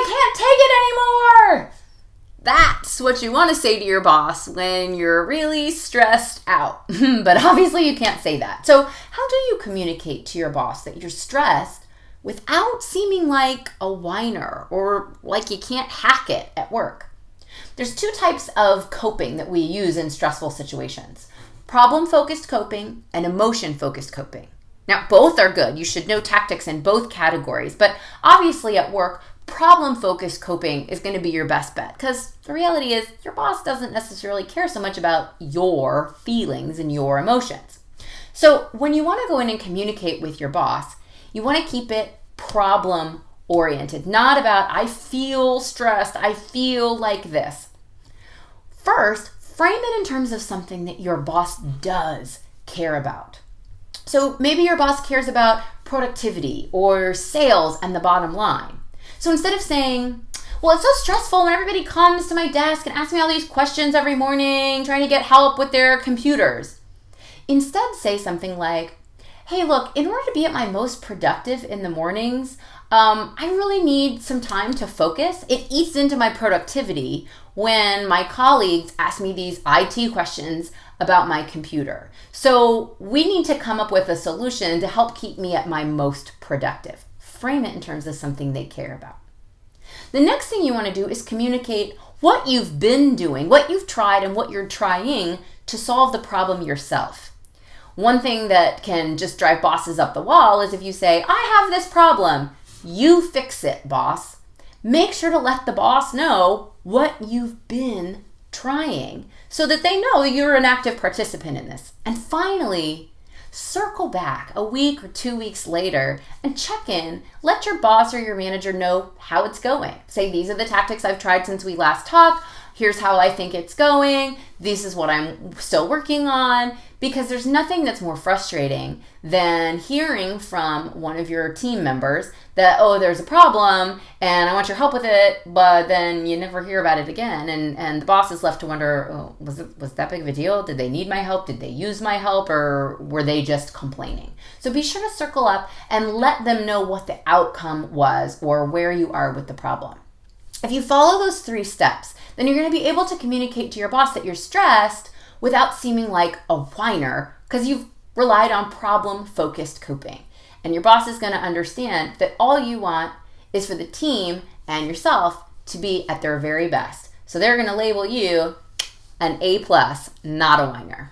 I can't take it anymore. That's what you want to say to your boss when you're really stressed out. But obviously you can't say that. So how do you communicate to your boss that you're stressed without seeming like a whiner or like you can't hack it at work? There's two types of coping that we use in stressful situations: problem-focused coping and emotion-focused coping. Now, both are good. You should know tactics in both categories, but obviously at work, problem-focused coping is going to be your best bet, because the reality is your boss doesn't necessarily care so much about your feelings and your emotions. So when you want to go in and communicate with your boss, you want to keep it problem-oriented, not about, I feel stressed, I feel like this. First, frame it in terms of something that your boss does care about. So maybe your boss cares about productivity or sales and the bottom line. So instead of saying, well, it's so stressful when everybody comes to my desk and asks me all these questions every morning, trying to get help with their computers, instead say something like, hey, look, in order to be at my most productive in the mornings, I really need some time to focus. It eats into my productivity when my colleagues ask me these IT questions about my computer. So we need to come up with a solution to help keep me at my most productive. Frame it in terms of something they care about. The next thing you want to do is communicate what you've been doing, what you've tried, and what you're trying to solve the problem yourself. One thing that can just drive bosses up the wall is if you say, I have this problem, you fix it, boss. Make sure to let the boss know what you've been trying so that they know you're an active participant in this. And finally, circle back a week or 2 weeks later and check in. Let your boss or your manager know how it's going. Say, these are the tactics I've tried since we last talked. Here's how I think it's going. This is what I'm still working on. Because there's nothing that's more frustrating than hearing from one of your team members that, oh, there's a problem and I want your help with it, but then you never hear about it again. And the boss is left to wonder, oh, was that big of a deal? Did they need my help? Did they use my help? Or were they just complaining? So be sure to circle up and let them know what the outcome was or where you are with the problem. If you follow those 3 steps, then you're going to be able to communicate to your boss that you're stressed without seeming like a whiner, because you've relied on problem-focused coping. And your boss is going to understand that all you want is for the team and yourself to be at their very best. So they're going to label you an A+, not a whiner.